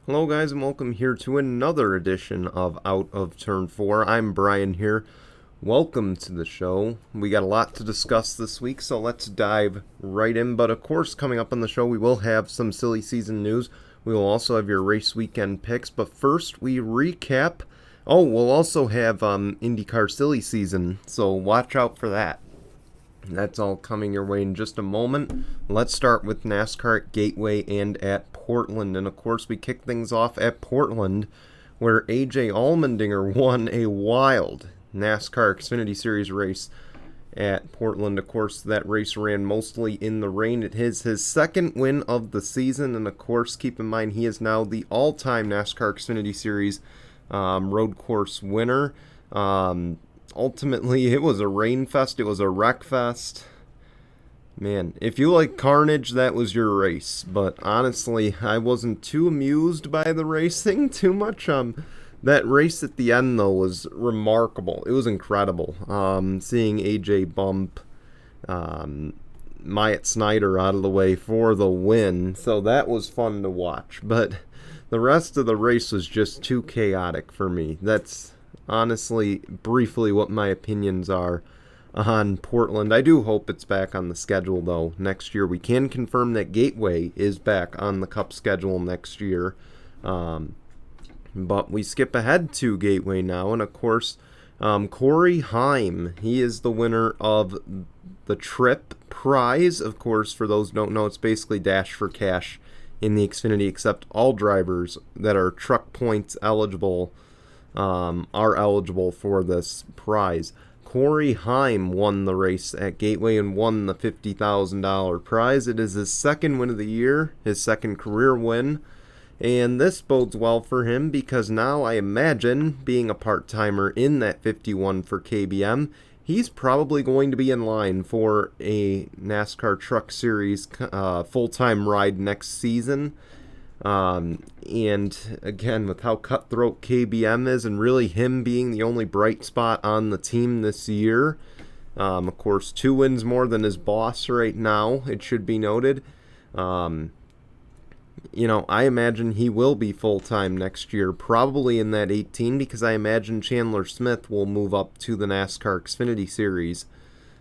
Hello guys and welcome here to another edition of Out of Turn 4. I'm Brian here. Welcome to the show. We got a lot to discuss this week, so let's dive right in. But of course, coming up on the show, we will have some silly season news. We will also have your race weekend picks. But first, we recap. Oh, we'll also have IndyCar silly season, so watch out for that. That's all coming your way in just a moment. Let's start with NASCAR at Gateway and at Portland. And of course, we kick things off at Portland, where AJ Allmendinger won a wild NASCAR Xfinity Series race at Portland. Of course, that race ran mostly in the rain. It is his second win of the season. And of course, keep in mind, he is now the all-time NASCAR Xfinity Series road course winner. Ultimately, it was a rain fest. It was a wreck fest. Man, if you like carnage, that was your race. But honestly, I wasn't too amused by the racing too much. That race at the end, though, was remarkable. It was incredible. Seeing AJ bump Myatt Snyder out of the way for the win. So that was fun to watch. But the rest of the race was just too chaotic for me. That's honestly, briefly, what my opinions are on Portland. I do hope it's back on the schedule, though, next year. We can confirm that Gateway is back on the Cup schedule next year. But we skip ahead to Gateway now, and of course, Corey Heim, he is the winner of the Trip Prize. Of course, for those who don't know, it's basically Dash for Cash in the Xfinity, except all drivers that are Truck Points eligible are eligible for this prize. Corey Heim won the race at Gateway and won the $50,000 prize. It is his second win of the year, his second career win, and this bodes well for him because now I imagine, being a part-timer in that 51 for KBM, he's probably going to be in line for a NASCAR Truck Series full-time ride next season. And again, with how cutthroat KBM is and really him being the only bright spot on the team this year, of course, 2 wins more than his boss right now, it should be noted. I imagine he will be full-time next year, probably in that 18, because I imagine Chandler Smith will move up to the NASCAR Xfinity Series.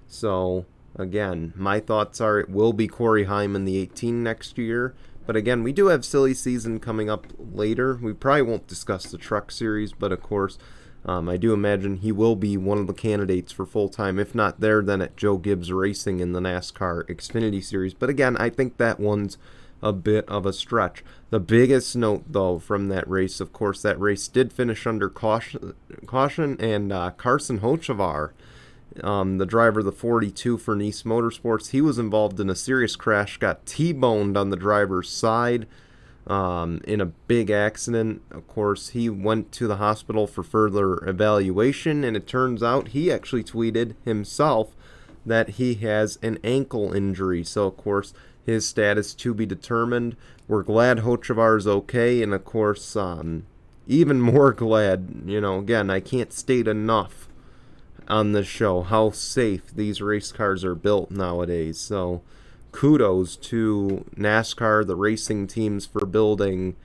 So, again, my thoughts are it will be Corey Heim in the 18 next year. But again, we do have silly season coming up later. We probably won't discuss the Truck Series, but of course, I do imagine he will be one of the candidates for full-time. If not there, then at Joe Gibbs Racing in the NASCAR Xfinity Series. But again, I think that one's a bit of a stretch. The biggest note, though, from that race, of course, that race did finish under caution and Carson Hocevar, the driver of the 42 for Nice Motorsports, he was involved in a serious crash, got T-boned on the driver's side in a big accident. Of course, he went to the hospital for further evaluation, and it turns out he actually tweeted himself that he has an ankle injury. So, of course, his status to be determined. We're glad Hocevar is okay, and of course, even more glad, again, I can't state enough on this show how safe these race cars are built nowadays. So kudos to NASCAR, the racing teams, for building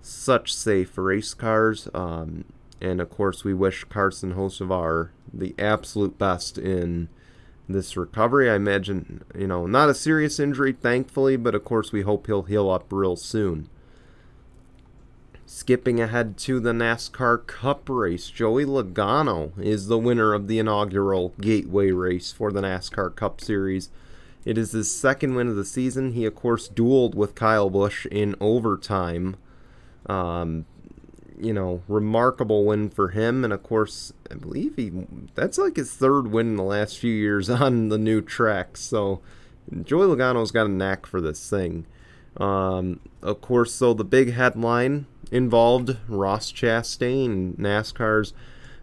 such safe race cars. And of course, we wish Carson Hocevar the absolute best in this recovery. I imagine, not a serious injury, thankfully, but of course we hope he'll heal up real soon. Skipping ahead to the NASCAR Cup race, Joey Logano is the winner of the inaugural Gateway race for the NASCAR Cup Series. It is his second win of the season. He, of course, dueled with Kyle Busch in overtime. Remarkable win for him. And, of course, I believe that's like his third win in the last few years on the new track. So, Joey Logano's got a knack for this thing. Of course, so the big headline involved Ross Chastain, NASCAR's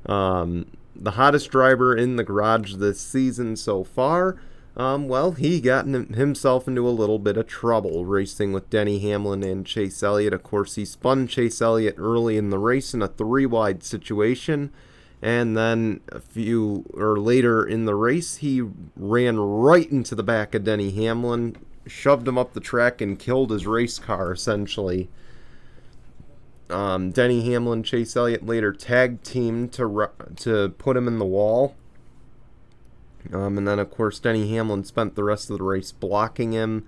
the hottest driver in the garage this season so far. He got himself into a little bit of trouble racing with Denny Hamlin and Chase Elliott. Of course, he spun Chase Elliott early in the race in a 3-wide situation, and then later in the race, he ran right into the back of Denny Hamlin, shoved him up the track, and killed his race car, essentially. Denny Hamlin, Chase Elliott later tag teamed to put him in the wall. And then, of course, Denny Hamlin spent the rest of the race blocking him.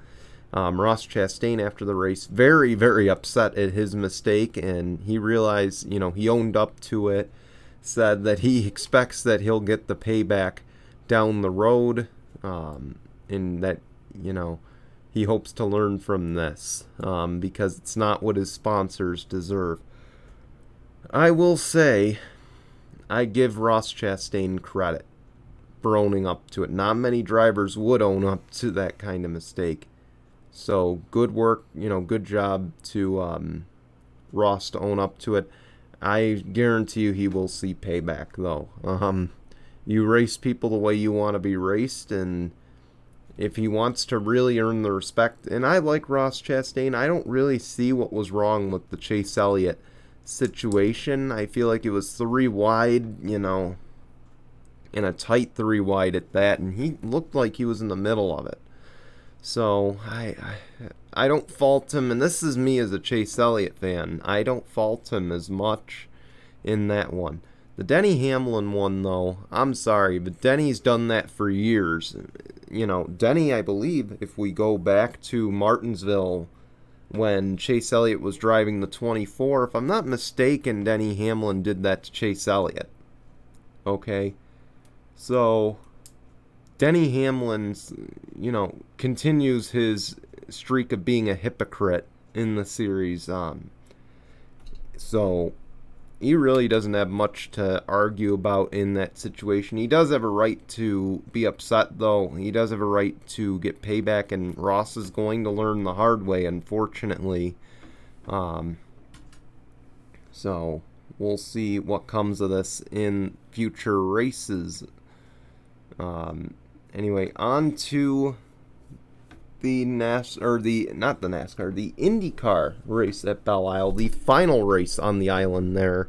Ross Chastain, after the race, very, very upset at his mistake, and he realized, he owned up to it, said that he expects that he'll get the payback down the road, and that, he hopes to learn from this, because it's not what his sponsors deserve. I will say, I give Ross Chastain credit for owning up to it. Not many drivers would own up to that kind of mistake. So good work, good job to Ross to own up to it. I guarantee you he will see payback, though. You race people the way you want to be raced, and if he wants to really earn the respect, and I like Ross Chastain, I don't really see what was wrong with the Chase Elliott situation. I feel like it was 3 wide, in a tight 3 wide at that, and he looked like he was in the middle of it. So I don't fault him, and this is me as a Chase Elliott fan. I don't fault him as much in that one. The Denny Hamlin one, though, I'm sorry, but Denny's done that for years. Denny, I believe, if we go back to Martinsville when Chase Elliott was driving the 24, if I'm not mistaken, Denny Hamlin did that to Chase Elliott. Okay? So, Denny Hamlin's, continues his streak of being a hypocrite in the series. So, he really doesn't have much to argue about in that situation. He does have a right to be upset, though. He does have a right to get payback, and Ross is going to learn the hard way, unfortunately. So, we'll see what comes of this in future races. Anyway, on to the IndyCar race at Belle Isle, the final race on the island there.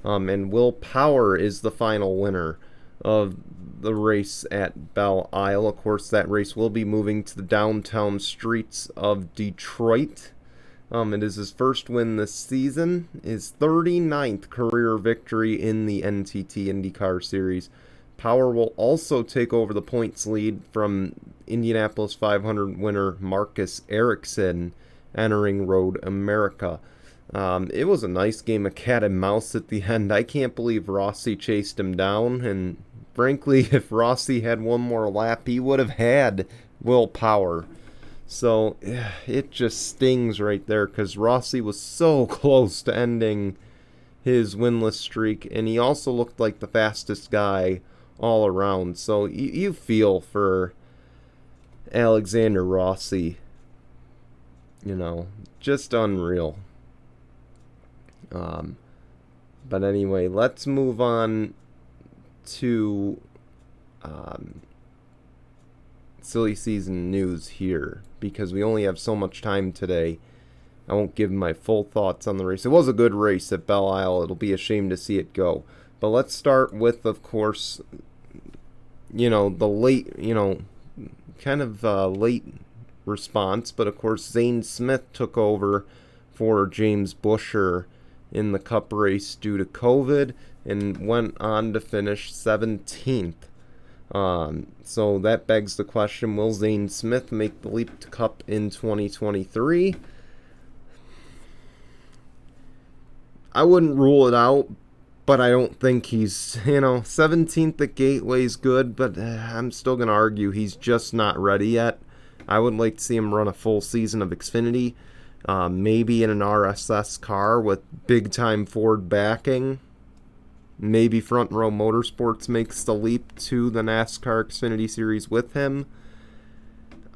And Will Power is the final winner of the race at Belle Isle. Of course, that race will be moving to the downtown streets of Detroit. It is his first win this season, his 39th career victory in the NTT IndyCar Series. Power will also take over the points lead from Indianapolis 500 winner Marcus Ericsson entering Road America. It was a nice game of cat and mouse at the end. I can't believe Rossi chased him down, and frankly, if Rossi had one more lap, he would have had Will Power. So it just stings right there because Rossi was so close to ending his winless streak, and he also looked like the fastest guy all around. So you feel for Alexander Rossi, just unreal. But anyway, let's move on to silly season news here, because we only have so much time today. I won't give my full thoughts on the race. It was a good race at Belle Isle. It'll be a shame to see it go. But let's start with, of course, the late, late response. But, of course, Zayn Smith took over for James Buescher in the Cup race due to COVID and went on to finish 17th. So that begs the question, will Zayn Smith make the leap to Cup in 2023? I wouldn't rule it out, but I don't think he's, 17th at Gateway's good, but I'm still going to argue he's just not ready yet. I would like to see him run a full season of Xfinity, maybe in an RSS car with big-time Ford backing. Maybe Front Row Motorsports makes the leap to the NASCAR Xfinity Series with him.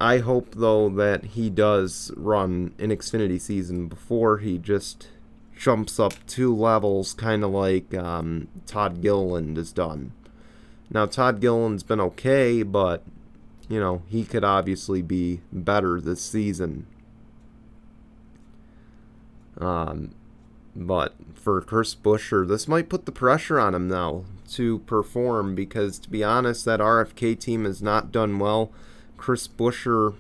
I hope, though, that he does run an Xfinity season before he just jumps up 2 levels, kind of like Todd Gilliland has done. Now, Todd Gilliland's been okay, but, he could obviously be better this season. But for Chris Buescher, this might put the pressure on him now to perform, because, to be honest, that RFK team has not done well. Chris Buescher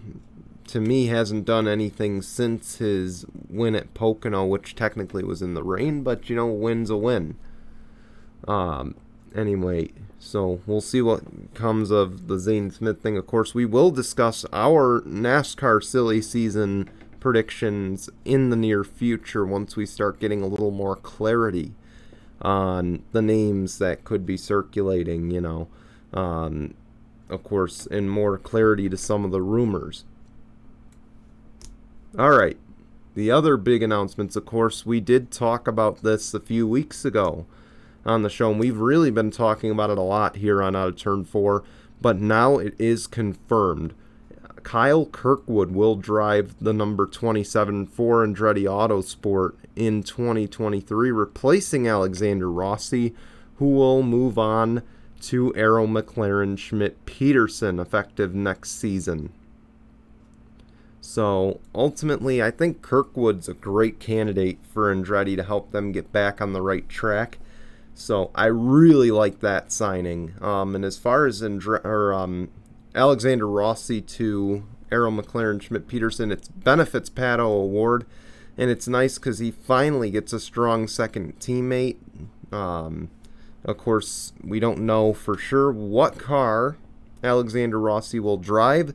to me, hasn't done anything since his win at Pocono, which technically was in the rain, but, win's a win. Anyway, so we'll see what comes of the Zayn Smith thing. Of course, we will discuss our NASCAR silly season predictions in the near future once we start getting a little more clarity on the names that could be circulating, of course, and more clarity to some of the rumors. All right, the other big announcements, of course, we did talk about this a few weeks ago on the show, and we've really been talking about it a lot here on Out of Turn 4, but now it is confirmed. Kyle Kirkwood will drive the number 27 for Andretti Autosport in 2023, replacing Alexander Rossi, who will move on to Arrow McLaren Schmidt Peterson effective next season. So ultimately, I think Kirkwood's a great candidate for Andretti to help them get back on the right track. So I really like that signing. And as far as Alexander Rossi to Arrow McLaren Schmidt Peterson, it's benefits Pato Award, and it's nice because he finally gets a strong second teammate. Of course, we don't know for sure what car Alexander Rossi will drive.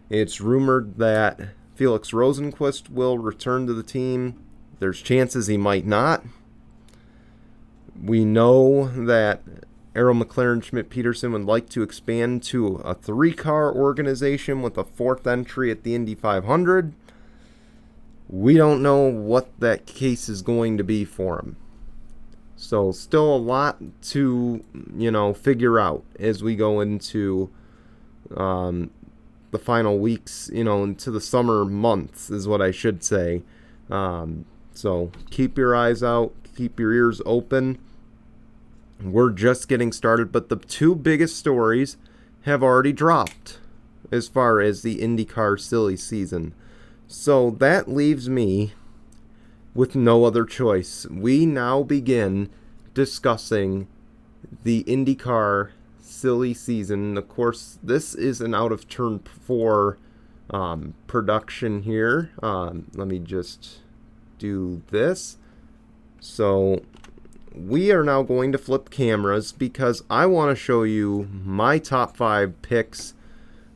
It's rumored that Felix Rosenquist will return to the team. There's chances he might not. We know that Arrow McLaren Schmidt Peterson would like to expand to a 3-car organization with a 4th entry at the Indy 500. We don't know what that case is going to be for him. So still a lot to, figure out as we go into the final weeks, into the summer months is what I should say. So keep your eyes out, keep your ears open. We're just getting started, but the 2 biggest stories have already dropped as far as the IndyCar silly season. So that leaves me with no other choice. We now begin discussing the IndyCar silly season. Of course, this is an Out of Turn 4 production here. Let me just do this. So we are now going to flip cameras because I want to show you my top 5 picks,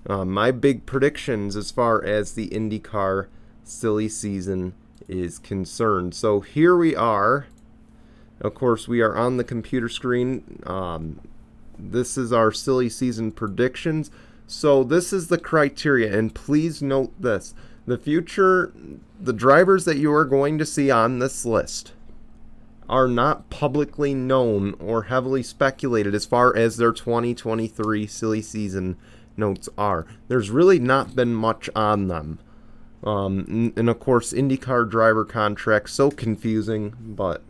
my big predictions as far as the IndyCar silly season is concerned. So here we are. Of course, we are on the computer screen. This is our silly season predictions. So this is the criteria, and please note this. The drivers that you are going to see on this list are not publicly known or heavily speculated as far as their 2023 silly season notes are. There's really not been much on them. And of course, IndyCar driver contracts, so confusing, but,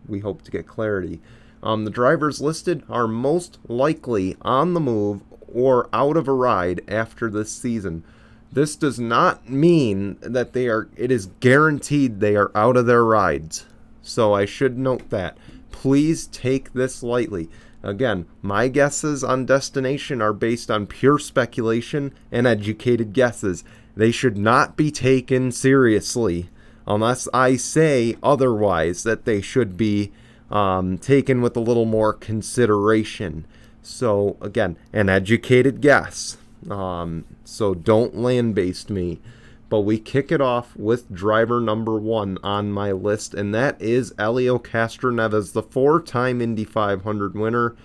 we hope to get clarity. The drivers listed are most likely on the move or out of a ride after this season. This does not mean that it is guaranteed they are out of their rides. So I should note that. Please take this lightly. Again, my guesses on destination are based on pure speculation and educated guesses. They should not be taken seriously unless I say otherwise, that they should be taken with a little more consideration. So again, an educated guess. So don't land-based me. But we kick it off with driver number 1 on my list, and that is Helio Castroneves, the 4-time Indy 500 winner.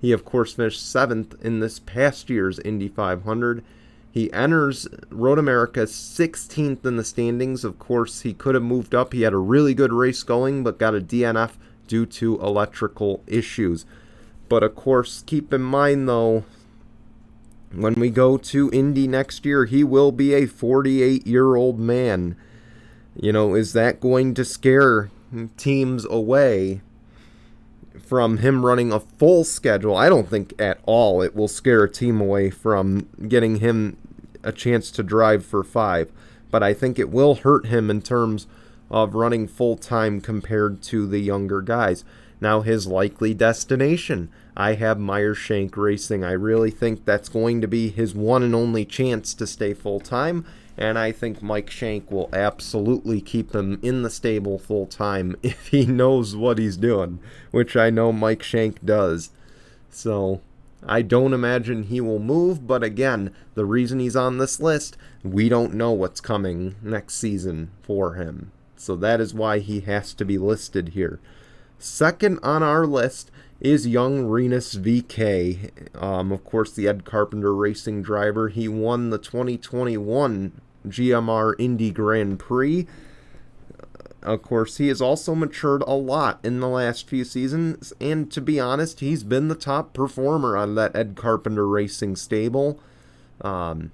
He, of course, finished 7th in this past year's Indy 500. He enters Road America 16th in the standings. Of course, he could have moved up. He had a really good race going, but got a DNF due to electrical issues. But, of course, keep in mind, though, when we go to Indy next year, he will be a 48-year-old man. Is that going to scare teams away from him running a full schedule? I don't think at all it will scare a team away from getting him a chance to drive for 5. But I think it will hurt him in terms of running full-time compared to the younger guys. Now, his likely destination, I have Meyer Shank Racing. I really think that's going to be his one and only chance to stay full-time, and I think Mike Shank will absolutely keep him in the stable full-time if he knows what he's doing, which I know Mike Shank does. So I don't imagine he will move, but again, the reason he's on this list, we don't know what's coming next season for him. So that is why he has to be listed here. Second on our list is young Linus VK. Of course, the Ed Carpenter Racing driver. He won the 2021 GMR Indy Grand Prix. Of course, he has also matured a lot in the last few seasons, and to be honest, he's been the top performer on that Ed Carpenter Racing stable. I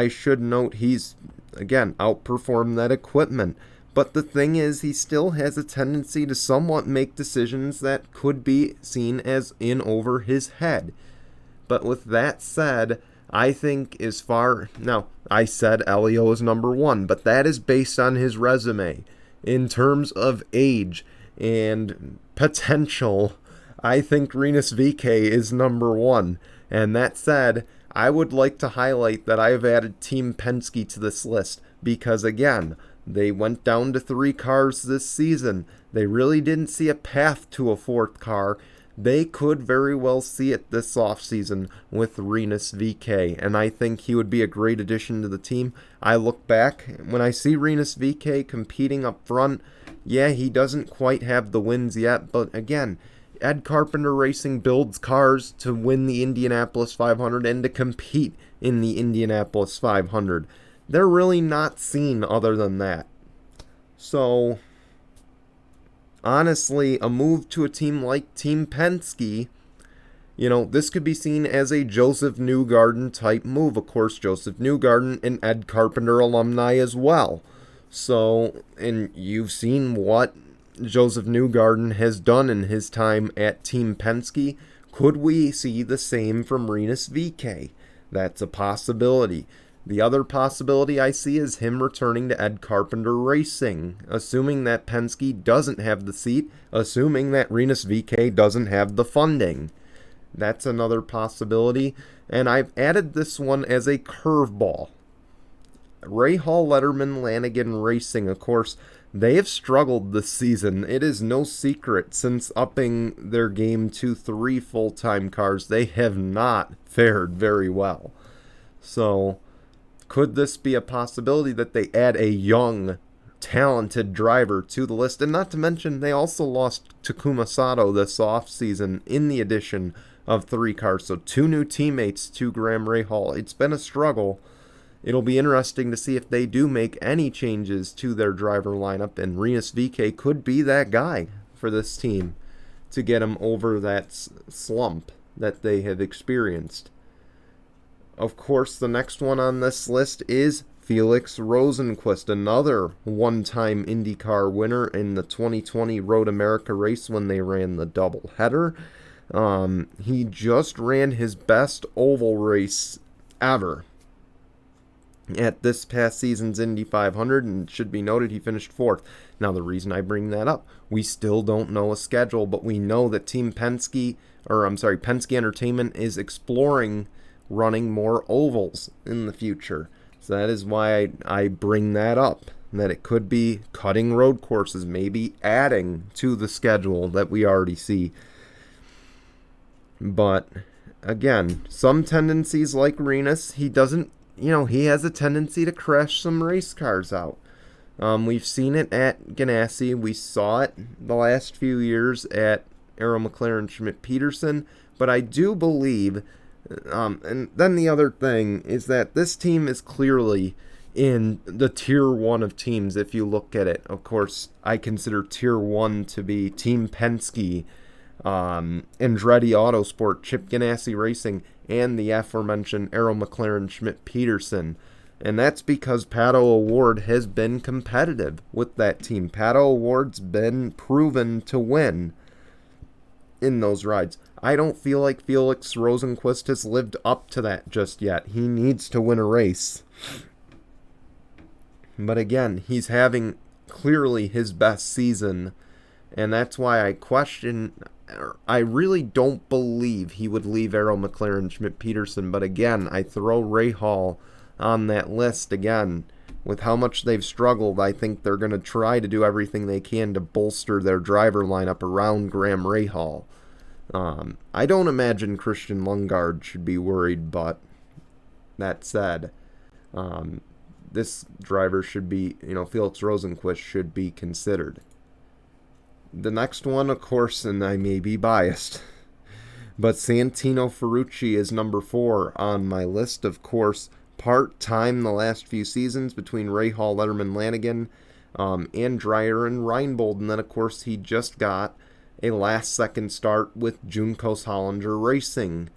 should note he's, again, outperformed that equipment. But the thing is, he still has a tendency to somewhat make decisions that could be seen as in over his head. But with that said, I think now, I said Elio is number one, but that is based on his resume. In terms of age and potential, I think Linus VK is number one. And that said, I would like to highlight that I have added Team Penske to this list because, again, they went down to 3 cars this season. They really didn't see a path to a 4th car. They could very well see it this offseason with Linus VK, and I think he would be a great addition to the team. I look back, when I see Linus VK competing up front, yeah, he doesn't quite have the wins yet, but again, Ed Carpenter Racing builds cars to win the Indianapolis 500 and to compete in the Indianapolis 500. They're really not seen other than that. So, honestly, a move to a team like Team Penske, this could be seen as a Joseph Newgarden type move. Of course, Joseph Newgarden, an Ed Carpenter alumni as well. So, and you've seen what Joseph Newgarden has done in his time at Team Penske. Could we see the same from Linus VK? That's a possibility. The other possibility I see is him returning to Ed Carpenter Racing, assuming that Penske doesn't have the seat, assuming that Linus VK doesn't have the funding. That's another possibility, and I've added this one as a curveball. Rahal Letterman Lanigan Racing, of course, they have struggled this season. It is no secret, since upping their game to 3 full-time cars, they have not fared very well. So, could this be a possibility that they add a young, talented driver to the list? And not to mention, they also lost Takuma Sato this offseason in the addition of 3 cars. So 2 new teammates to Graham Rahal. It's been a struggle. It'll be interesting to see if they do make any changes to their driver lineup. And Linus VK could be that guy for this team to get them over that slump that they have experienced. Of course, the next one on this list is Felix Rosenquist, another one-time IndyCar winner in the 2020 Road America race when they ran the doubleheader. He just ran his best oval race ever at this past season's Indy 500, and it should be noted he finished 4th. Now, the reason I bring that up, we still don't know a schedule, but we know that Penske Entertainment is exploring running more ovals in the future. So that is why I bring that up, that it could be cutting road courses, maybe adding to the schedule that we already see. But again, some tendencies like Linus, he has a tendency to crash some race cars out. We've seen it at Ganassi. We saw it the last few years at Arrow McLaren Schmidt Peterson. But I do believe, and then the other thing is that this team is clearly in the tier 1 of teams if you look at it. Of course, I consider tier 1 to be Team Penske, Andretti Autosport, Chip Ganassi Racing, and the aforementioned Arrow McLaren Schmidt Peterson. And that's because Pato O'Ward has been competitive with that team. Pato O'Ward's been proven to win in those rides. I don't feel like Felix Rosenquist has lived up to that just yet. He needs to win a race. But again, he's having clearly his best season, and that's why I really don't believe he would leave Arrow, McLaren, Schmidt-Peterson. But again, I throw Rahal on that list again. With how much they've struggled, I think they're going to try to do everything they can to bolster their driver lineup around Graham Rahal. I don't imagine Christian Lundgaard should be worried, but that said, this driver should be, Felix Rosenquist should be considered. The next one, of course, and I may be biased, but Santino Ferrucci is number 4 on my list. Of course, part-time the last few seasons between Rahal, Letterman, Lanigan, and Dreyer and Reinbold. And then, of course, he just got a last-second start with Juncos Hollinger Racing.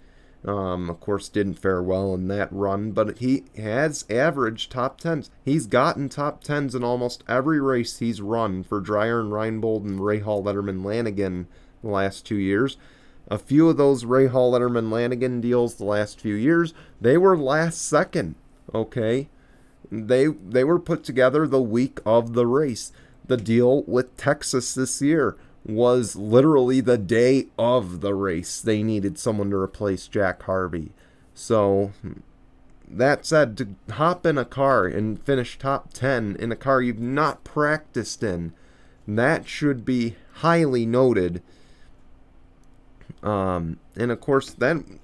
Of course, didn't fare well in that run, but he has averaged top 10s. He's gotten top 10s in almost every race he's run for Dreyer and Reinbold and Rahal, Letterman, Lanigan the last 2 years. A few of those Rahal, Letterman, Lanigan deals the last few years, they were last second, okay? They were put together the week of the race. The deal with Texas this year was literally the day of the race. They needed someone to replace Jack Harvey. So, that said, to hop in a car and finish top 10 in a car you've not practiced in, that should be highly noted. And of course, then,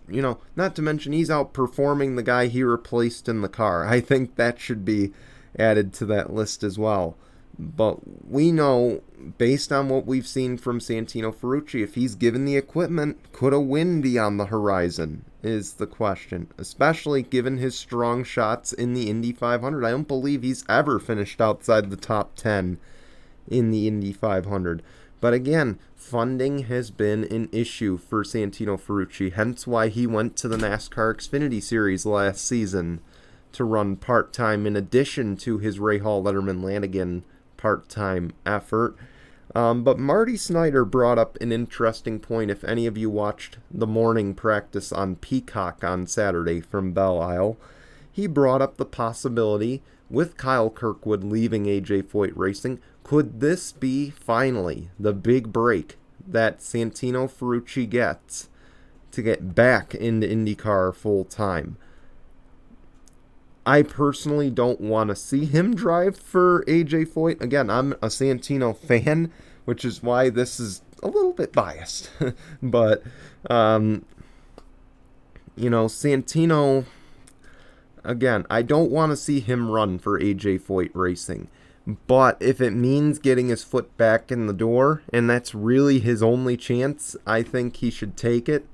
not to mention he's outperforming the guy he replaced in the car. I think that should be added to that list as well. But we know, based on what we've seen from Santino Ferrucci, if he's given the equipment, could a win be on the horizon, is the question. Especially given his strong shots in the Indy 500. I don't believe he's ever finished outside the top 10 in the Indy 500. But again, funding has been an issue for Santino Ferrucci, hence why he went to the NASCAR Xfinity Series last season to run part-time in addition to his Rahal, Letterman, Lanigan part-time effort. But Marty Snyder brought up an interesting point. If any of you watched the morning practice on Peacock on Saturday from Belle Isle, he brought up the possibility, with Kyle Kirkwood leaving AJ Foyt Racing, could this be finally the big break that Santino Ferrucci gets to get back into IndyCar full-time? I personally don't want to see him drive for AJ Foyt. Again, I'm a Santino fan, which is why this is a little bit biased. But, Santino, again, I don't want to see him run for AJ Foyt Racing. But if it means getting his foot back in the door, and that's really his only chance, I think he should take it.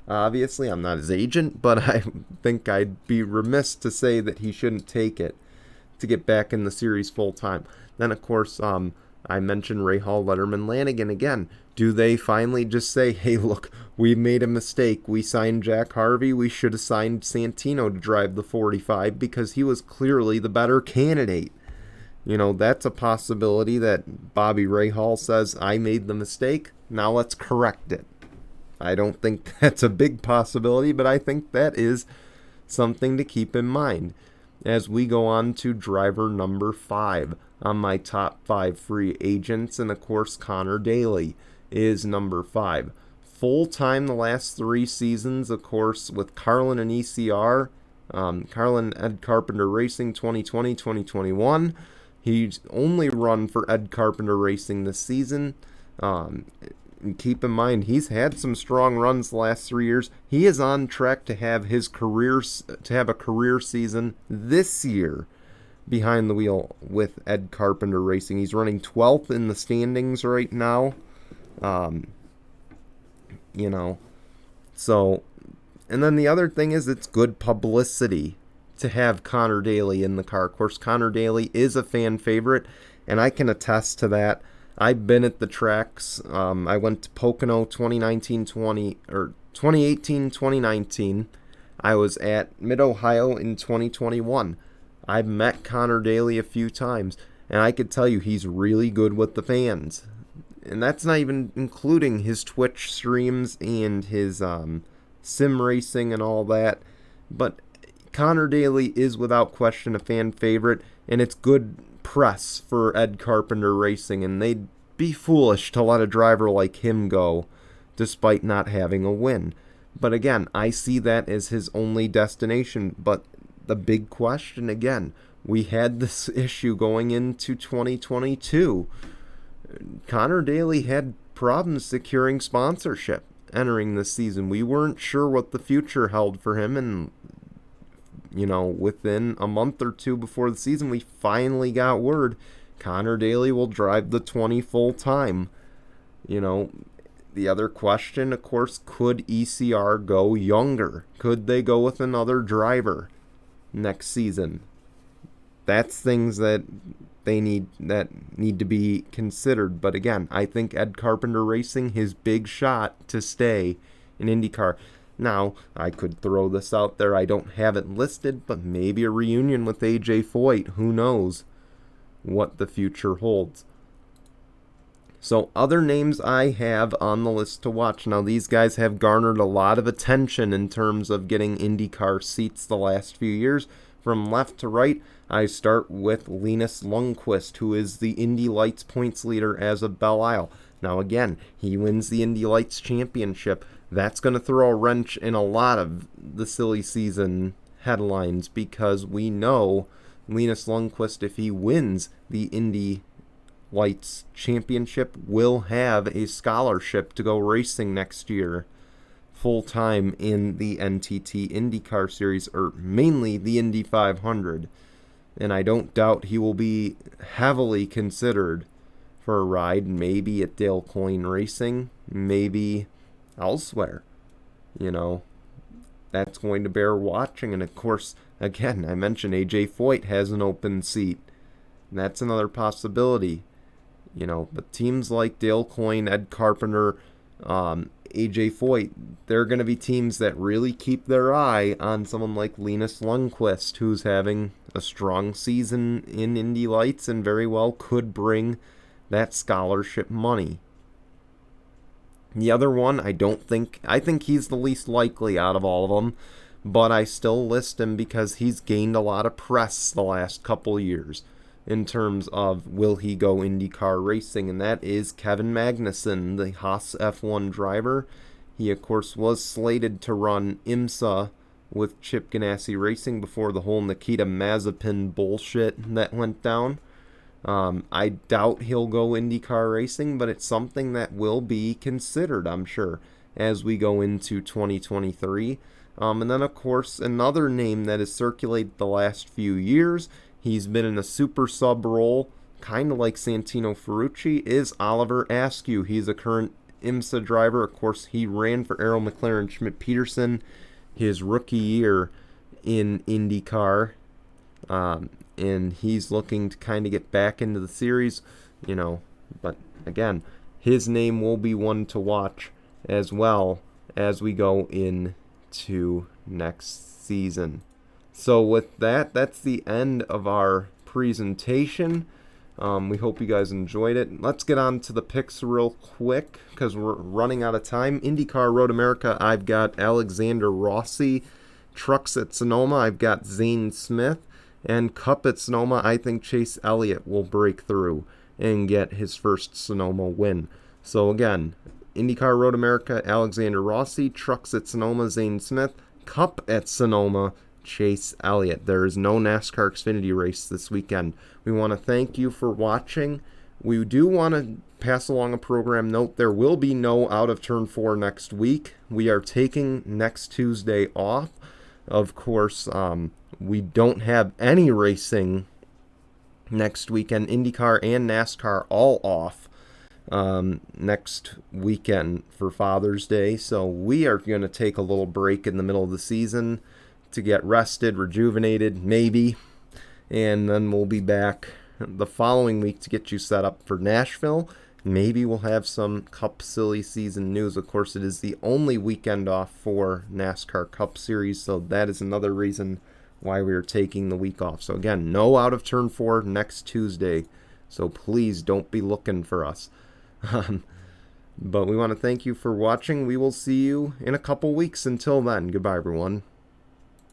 Obviously, I'm not his agent, but I think I'd be remiss to say that he shouldn't take it to get back in the series full time. Then, of course, I mentioned Rahal, Letterman, Lanigan again. Do they finally just say, hey, look, we made a mistake. We signed Jack Harvey. We should have signed Santino to drive the 45 because he was clearly the better candidate. That's a possibility that Bobby Rahal says, I made the mistake. Now let's correct it. I don't think that's a big possibility, but I think that is something to keep in mind as we go on to driver number 5 on my top 5 free agents. And of course, Connor Daley is number 5. Full-time the last 3 seasons, of course, with Carlin and ECR. Carlin, Ed Carpenter Racing 2020, 2021. He's only run for Ed Carpenter Racing this season. And keep in mind, he's had some strong runs the last 3 years. He is on track to have a career season this year behind the wheel with Ed Carpenter Racing. He's running 12th in the standings right now. So, and then the other thing is it's good publicity to have Connor Daley in the car. Of course, Connor Daley is a fan favorite, and I can attest to that. I've been at the tracks. I went to Pocono 2018-2019. I was at Mid-Ohio in 2021. I've met Connor Daley a few times, and I could tell you he's really good with the fans. And that's not even including his Twitch streams and his sim racing and all that. But Connor Daley is without question a fan favorite, and it's good press for Ed Carpenter Racing, and they'd be foolish to let a driver like him go despite not having a win. But again, I see that as his only destination. But the big question, again, we had this issue going into 2022. Connor Daley had problems securing sponsorship entering this season. We weren't sure what the future held for him, and within a month or two before the season, we finally got word Connor Daley will drive the 20 full time. The other question, of course, could ECR go younger? Could they go with another driver next season? That's things that need to be considered. But again, I think Ed Carpenter Racing, his big shot to stay in IndyCar. Now, I could throw this out there. I don't have it listed, but maybe a reunion with AJ Foyt. Who knows what the future holds. So other names I have on the list to watch. Now, these guys have garnered a lot of attention in terms of getting IndyCar seats the last few years. From left to right, I start with Linus Lundqvist, who is the Indy Lights points leader as of Belle Isle. Now, again, he wins the Indy Lights championship. That's going to throw a wrench in a lot of the silly season headlines, because we know Linus Lundqvist, if he wins the Indy Lights championship, will have a scholarship to go racing next year full-time in the NTT IndyCar Series, or mainly the Indy 500. And I don't doubt he will be heavily considered for a ride, maybe at Dale Coyne Racing, maybe elsewhere. That's going to bear watching. And of course, again, I mentioned AJ Foyt has an open seat. And that's another possibility. But teams like Dale Coyne, Ed Carpenter, AJ Foyt, they're going to be teams that really keep their eye on someone like Linus Lundqvist, who's having a strong season in Indy Lights and very well could bring that scholarship money. The other one, I think he's the least likely out of all of them, but I still list him because he's gained a lot of press the last couple years in terms of will he go IndyCar racing, and that is Kevin Magnussen, the Haas F1 driver. He, of course, was slated to run IMSA with Chip Ganassi Racing before the whole Nikita Mazepin bullshit that went down. I doubt he'll go IndyCar racing, but it's something that will be considered, I'm sure, as we go into 2023. And then, of course, another name that has circulated the last few years, he's been in a super sub role, kind of like Santino Ferrucci, is Oliver Askew. He's a current IMSA driver. Of course, he ran for Arrow McLaren Schmidt-Peterson his rookie year in IndyCar. And he's looking to kind of get back into the series, But again, his name will be one to watch as well as we go into next season. So with that, that's the end of our presentation. We hope you guys enjoyed it. Let's get on to the picks real quick because we're running out of time. IndyCar Road America, I've got Alexander Rossi. Trucks at Sonoma, I've got Zayn Smith. And Cup at Sonoma, I think Chase Elliott will break through and get his first Sonoma win. So again, IndyCar Road America, Alexander Rossi. Trucks at Sonoma, Zayn Smith. Cup at Sonoma, Chase Elliott. There is no NASCAR Xfinity race this weekend. We want to thank you for watching. We do want to pass along a program note. There will be no Out of Turn 4 next week. We are taking next Tuesday off. Of course, we don't have any racing next weekend. IndyCar and NASCAR all off next weekend for Father's Day. So we are going to take a little break in the middle of the season to get rested, rejuvenated, maybe. And then we'll be back the following week to get you set up for Nashville. Maybe we'll have some Cup silly season news. Of course, it is the only weekend off for NASCAR Cup Series, so that is another reason why we are taking the week off. So again, no Out of Turn 4 next Tuesday, so please don't be looking for us. But we want to thank you for watching. We will see you in a couple weeks. Until then, goodbye, everyone.